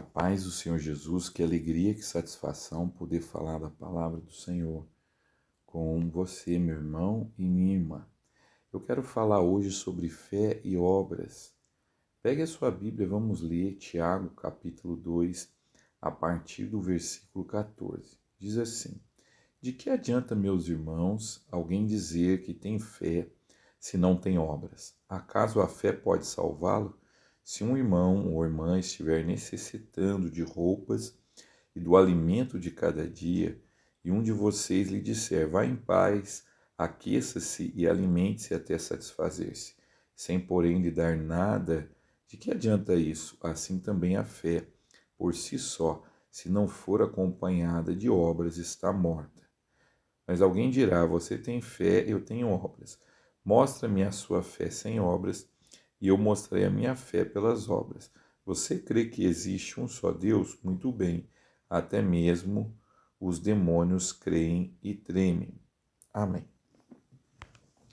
A paz do Senhor Jesus, que alegria, que satisfação poder falar da palavra do Senhor com você, meu irmão e minha irmã. Eu quero falar hoje sobre fé e obras. Pegue a sua Bíblia, vamos ler Tiago, capítulo 2, a partir do versículo 14. Diz assim: De que adianta, meus irmãos, alguém dizer que tem fé se não tem obras? Acaso a fé pode salvá-lo? Se um irmão ou irmã estiver necessitando de roupas e do alimento de cada dia, e um de vocês lhe disser: vá em paz, aqueça-se e alimente-se até satisfazer-se, sem porém lhe dar nada, de que adianta isso? Assim também a fé, por si só, se não for acompanhada de obras, está morta. Mas alguém dirá: você tem fé, eu tenho obras. Mostra-me a sua fé sem obras, e eu mostrarei a minha fé pelas obras. Você crê que existe um só Deus? Muito bem. Até mesmo os demônios creem e tremem. Amém.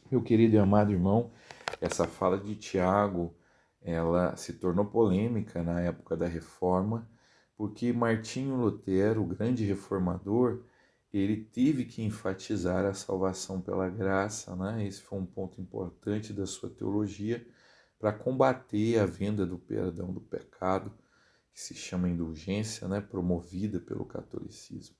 Meu querido e amado irmão, essa fala de Tiago, ela se tornou polêmica na época da Reforma, porque Martinho Lutero, o grande reformador, ele teve que enfatizar a salvação pela graça, né? Esse foi um ponto importante da sua teologia para combater a venda do perdão do pecado, que se chama indulgência, né? Promovida pelo catolicismo.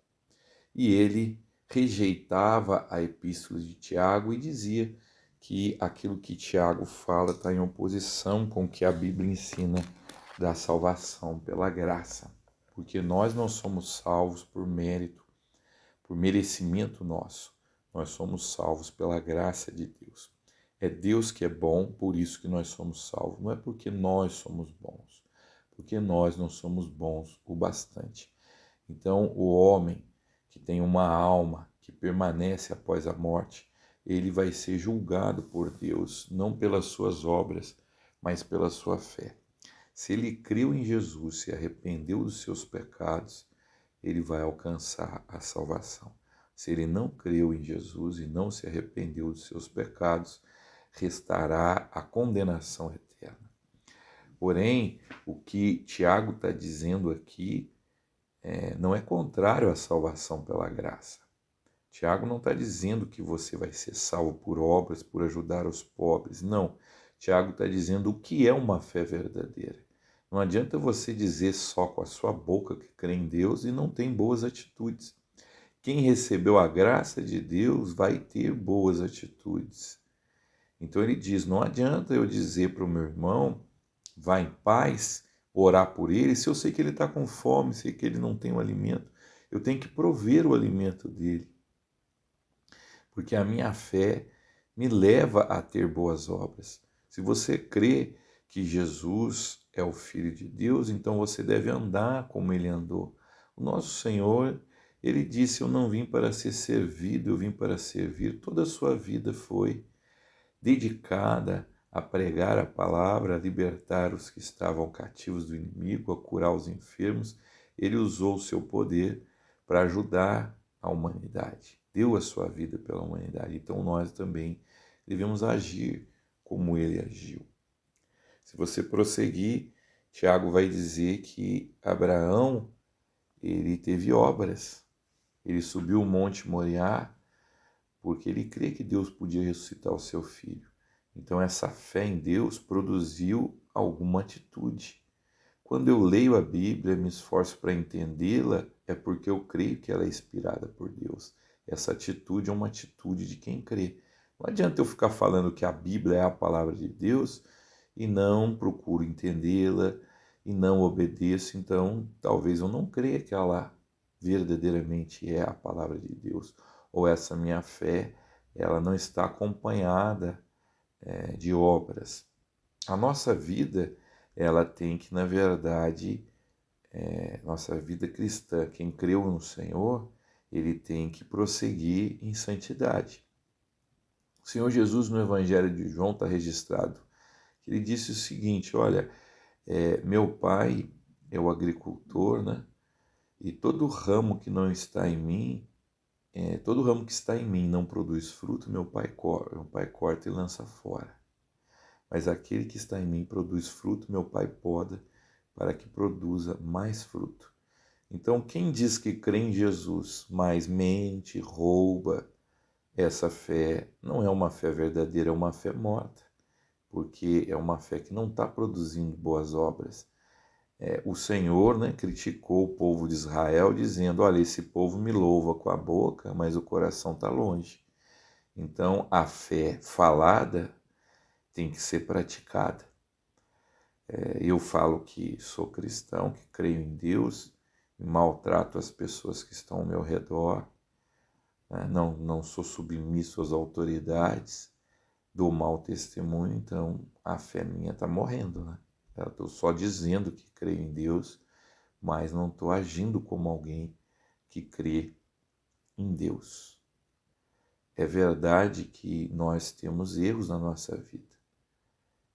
E ele rejeitava a epístola de Tiago e dizia que aquilo que Tiago fala está em oposição com o que a Bíblia ensina da salvação pela graça, porque nós não somos salvos por mérito, por merecimento nosso, nós somos salvos pela graça de Deus. É Deus que é bom, por isso que nós somos salvos, não é porque nós somos bons, porque nós não somos bons o bastante. Então, o homem que tem uma alma que permanece após a morte, ele vai ser julgado por Deus, não pelas suas obras, mas pela sua fé. Se ele creu em Jesus, se arrependeu dos seus pecados, ele vai alcançar a salvação. Se ele não creu em Jesus e não se arrependeu dos seus pecados, restará a condenação eterna. Porém, o que Tiago está dizendo aqui não é contrário à salvação pela graça. Tiago não está dizendo que você vai ser salvo por obras, por ajudar os pobres. Não. Tiago está dizendo o que é uma fé verdadeira. Não adianta você dizer só com a sua boca que crê em Deus e não tem boas atitudes. Quem recebeu a graça de Deus vai ter boas atitudes. Então ele diz, não adianta eu dizer para o meu irmão, vá em paz, orar por ele, se eu sei que ele está com fome, sei que ele não tem o alimento, eu tenho que prover o alimento dele. Porque a minha fé me leva a ter boas obras. Se você crê que Jesus é o Filho de Deus, então você deve andar como ele andou. O nosso Senhor, ele disse, eu não vim para ser servido, eu vim para servir. Toda a sua vida foi dedicada a pregar a palavra, a libertar os que estavam cativos do inimigo, a curar os enfermos. Ele usou o seu poder para ajudar a humanidade, deu a sua vida pela humanidade. Então nós também devemos agir como ele agiu. Se você prosseguir, Tiago vai dizer que Abraão, ele teve obras. Ele subiu o monte Moriá porque ele crê que Deus podia ressuscitar o seu filho. Então essa fé em Deus produziu alguma atitude. Quando eu leio a Bíblia, me esforço para entendê-la, é porque eu creio que ela é inspirada por Deus. Essa atitude é uma atitude de quem crê. Não adianta eu ficar falando que a Bíblia é a palavra de Deus e não procuro entendê-la e não obedeço, então talvez eu não creia que ela verdadeiramente é a palavra de Deus. Ou essa minha fé, ela não está acompanhada de obras. A nossa vida, ela tem que, na verdade, nossa vida cristã, quem creu no Senhor, ele tem que prosseguir em santidade. O Senhor Jesus, no Evangelho de João, está registrado, que ele disse o seguinte, olha, meu pai é o agricultor, né? E todo ramo que não está em mim, todo ramo que está em mim não produz fruto, meu pai corta e lança fora. Mas aquele que está em mim produz fruto, meu pai poda, para que produza mais fruto. Então, quem diz que crê em Jesus, mas mente, rouba, essa fé não é uma fé verdadeira, é uma fé morta, porque é uma fé que não está produzindo boas obras. O Senhor, né, criticou o povo de Israel, dizendo: olha, esse povo me louva com a boca, mas o coração está longe. Então, a fé falada tem que ser praticada. Eu falo que sou cristão, que creio em Deus, e maltrato as pessoas que estão ao meu redor, né? Não sou submisso às autoridades, dou mau testemunho, então a fé minha está morrendo, né? Eu estou só dizendo que creio em Deus, mas não estou agindo como alguém que crê em Deus. É verdade que nós temos erros na nossa vida.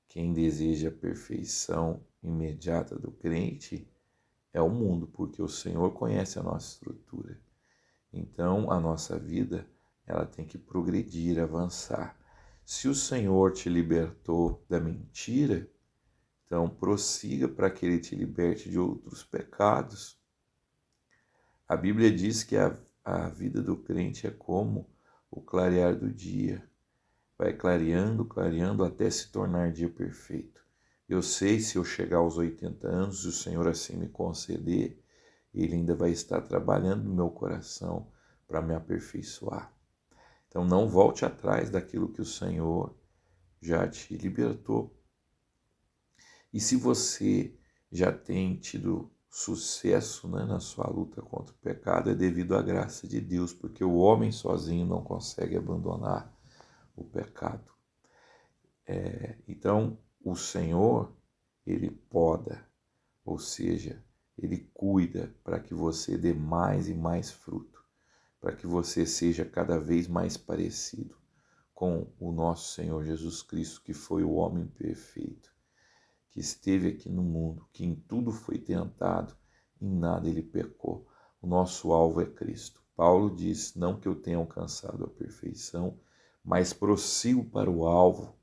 Quem deseja a perfeição imediata do crente é o mundo, porque o Senhor conhece a nossa estrutura. Então, a nossa vida, ela tem que progredir, avançar. Se o Senhor te libertou da mentira, então prossiga para que Ele te liberte de outros pecados. A Bíblia diz que a vida do crente é como o clarear do dia. Vai clareando, clareando até se tornar dia perfeito. Eu sei, se eu chegar aos 80 anos e o Senhor assim me conceder, Ele ainda vai estar trabalhando no meu coração para me aperfeiçoar. Então não volte atrás daquilo que o Senhor já te libertou. E se você já tem tido sucesso, né, na sua luta contra o pecado, é devido à graça de Deus, porque o homem sozinho não consegue abandonar o pecado. Então, o Senhor, Ele poda, ou seja, Ele cuida para que você dê mais e mais fruto, para que você seja cada vez mais parecido com o nosso Senhor Jesus Cristo, que foi o homem perfeito, que esteve aqui no mundo, que em tudo foi tentado, em nada ele pecou. O nosso alvo é Cristo. Paulo diz: não que eu tenha alcançado a perfeição, mas prossigo para o alvo,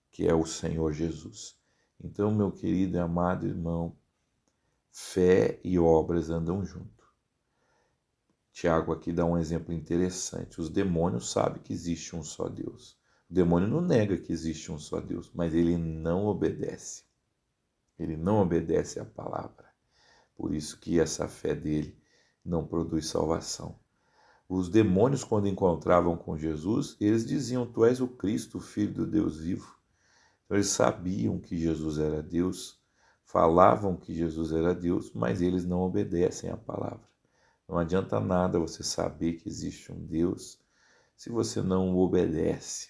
que é o Senhor Jesus. Então, meu querido e amado irmão, fé e obras andam junto. Tiago aqui dá um exemplo interessante. Os demônios sabem que existe um só Deus. O demônio não nega que existe um só Deus, mas ele não obedece. Ele não obedece à palavra. Por isso que essa fé dele não produz salvação. Os demônios, quando encontravam com Jesus, eles diziam: tu és o Cristo, o Filho do Deus vivo. Então, eles sabiam que Jesus era Deus, falavam que Jesus era Deus, mas eles não obedecem à palavra. Não adianta nada você saber que existe um Deus se você não o obedece.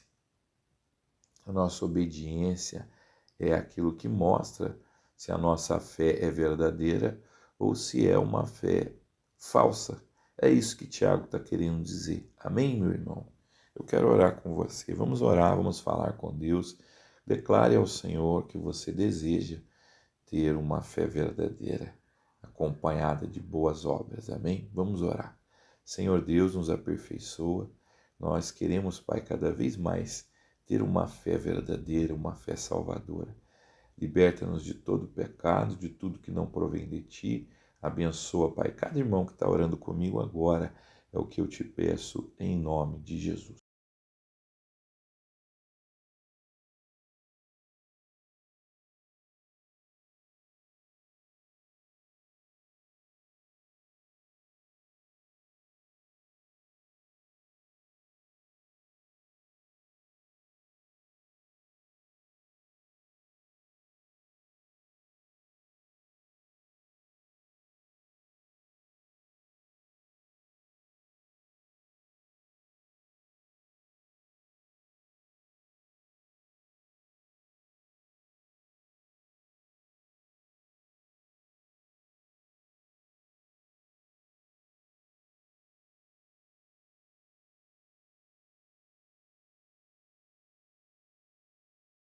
A nossa obediência é aquilo que mostra se a nossa fé é verdadeira ou se é uma fé falsa. É isso que Tiago está querendo dizer. Amém, meu irmão? Eu quero orar com você. Vamos orar, vamos falar com Deus. Declare ao Senhor que você deseja ter uma fé verdadeira, acompanhada de boas obras. Amém? Vamos orar. Senhor Deus, nos aperfeiçoa. Nós queremos, Pai, cada vez mais ter uma fé verdadeira, uma fé salvadora. Liberta-nos de todo pecado, de tudo que não provém de Ti. Abençoa, Pai, cada irmão que está orando comigo agora. É o que eu te peço em nome de Jesus.